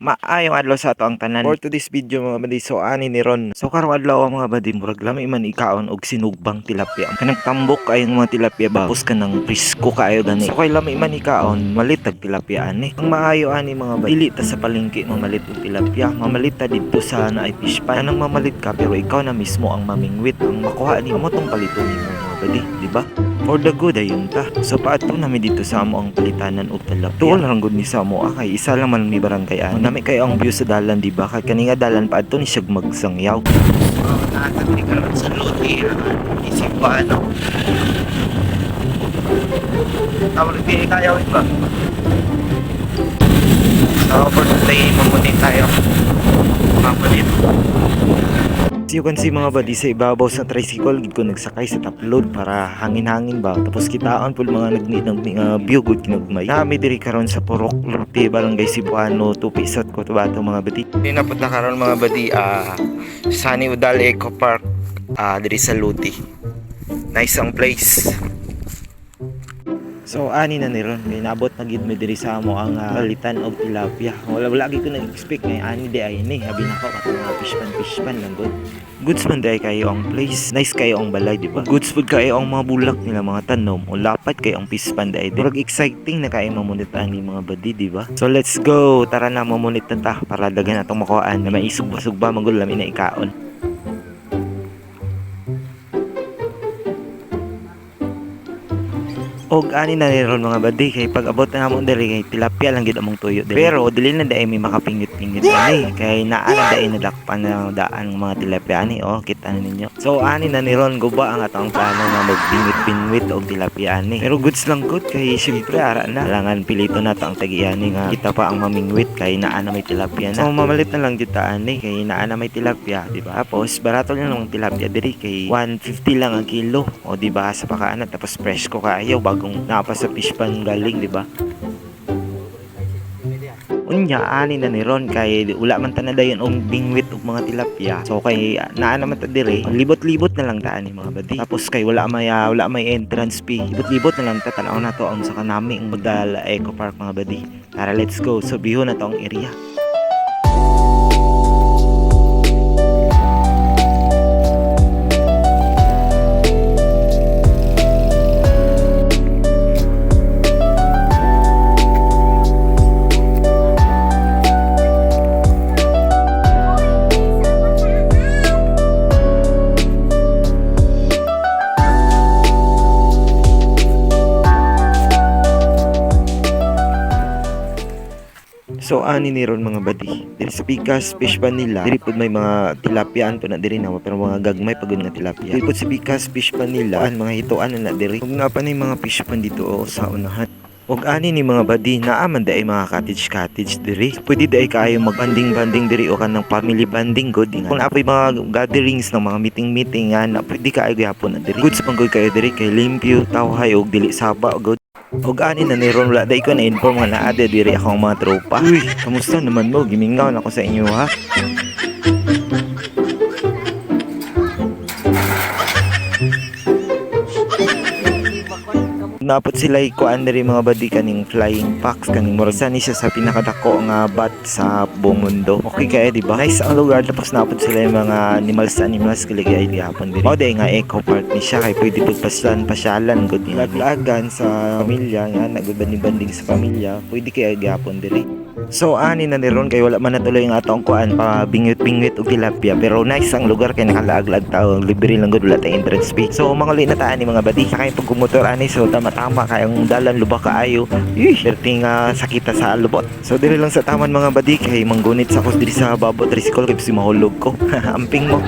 Maayong adlaw sa ato ang tanan. For today's video mga badi, so ani ni Ron. So karong adlaw mga badi, murag lami man ikaon og sinugbang tilapia. Kanang tambok kayong mga tilapia ba? Tapos kanang prisko kayo gani. So kay lami man ikaon, malitag tilapia ani. Ang maayo ani mga badi, dili ta sa palengke mamalit og tilapia. Mamalit ta didto sa naay fish pan. Kanang mamalit ka pero ikaw na mismo ang mamingwit. Ang makuha ni mo tong palito nimo mga badi, di ba? For the good ayun ta. So paadto nami dito sa amo ang palitanan og tilapia. Tuol lang gud ni sa amo kay isa lang man mi barangay ani. Nami kayo ang view sa dalan di ba? Kay kani nga dalan paadto ni siya magsangyaw. Natag ni karon sa luti isip pa ano. Tawag di kayo ba? So for today mamunin tayo. Mamunin. As you can see mga badi, sa ibabaw sa tricycle gid ko nagsakay sa top load para hangin-hangin ba, tapos kitaan pud mga nagni view good kinugmay nami diri karon sa Purok Lote, Barangay Cebuano, Tupisat, Cotabato mga badi. Dili na pud na karon mga badi Sunny Udal Eco Park diri sa Lote. Nice ang place. So ani na ni Ron, may naabot na gid mi diri sa amo ang palitan og tilapia. Wala lagi ko nag-expect ngay ani di ay ni, habi na ko katong mga fish pan lang good. Goods man day kayo ang place, nice kayo ang balay di ba? Goods food kayo ang mga bulak nila mga tanom, o lapat kayo ang fish pan day. Murag exciting na kayo mamunit ani mga badi di ba? So let's go, tara na mamunit na ta para dagan atong makuhaan na maisugba-sugba magul lami na ikaon. Og ani na ni Ron mga badi, kay pag abot na mo diri kay tilapia lang gid among tuyo diri. Pero dili na dai may makapingit-pingit ani kay naa na dai nadakpan na daan mga tilapia ani kita na ninyo. So ani na ni Ron guba ang atong plano nga magbingit-pingit og tilapia ani. Pero goods lang good kay syempre ara na langan pilito na ta ang tagiani nga kita pa ang mamingwit kay naa na may tilapia na. So mamalit na lang jud ta ani kay naa na may tilapia, di ba? Tapos barato lang ang tilapia diri kay 150 lang ang kilo. O di ba sa pakaana tapos fresh ko kaayo kung napa sa fish pan galing di ba? Unya ani na ni Ron kay wala man ta na dayon og bingwit og mga tilapia. So kay naa naman ta dire, libot-libot na lang ta ani mga badi. Tapos kay wala may entrance fee. Libot-libot na lang ta tanaw na to ang sa kanami ang Magdala Eco Park mga badi. Tara let's go. So bihon na to ang area. So ani ni Ron mga badi, diri sa Pikas fish pan nila, diri pud may mga tilapia to na diri na pero mga gagmay pagod nga tilapia. Diri pud sa Pikas fish pan nila, mga hituan na diri. Ug nga pa ni mga fish pan dito sa unahan. Og ani ni mga badi, naaman daay mga cottage diri. Pwede daay kayo mag-banding diri o kanang family banding good nga. Kung apoy mga gatherings ng mga meeting na pwede kayo gyapon na diri. Good sa panggoy kayo diri kay limpyo, tawhay og dili saba good. Og ani na ni Ron, wala day ko na inform nga naade diri akong mga tropa. Uy, kamusta naman mo? Gimingaw na ako sa inyo ha. Napot sila ikuan diri mga badi kaning flying fox kaning murag sani siya sa pinakadako nga bat sa buong mundo. Okay kaya di ba? Nice ang lugar tapos napot sila yung mga animals kiligay gihapon diri. O day nga eco park ni siya kay pwede pud pasyalan good ni. Laglagan sa pamilya nga nagbanding sa pamilya, pwede kaya gihapon diri. So ani na ni Ron kay wala man natuloy nga atong kuan pa bingwit og tilapia pero nice ang lugar kay nakalaag-lag tao libre lang gud wala ta entrance fee. So manguli na ta ani mga badi kay pagkumotor ani so tama kay ang dalan lubak kaayo. Perting sakita sa lubot. So diri lang sa taman mga badi kay manggunit sa kos diri sa babo tricycle kay si mahulog ko. Amping mo.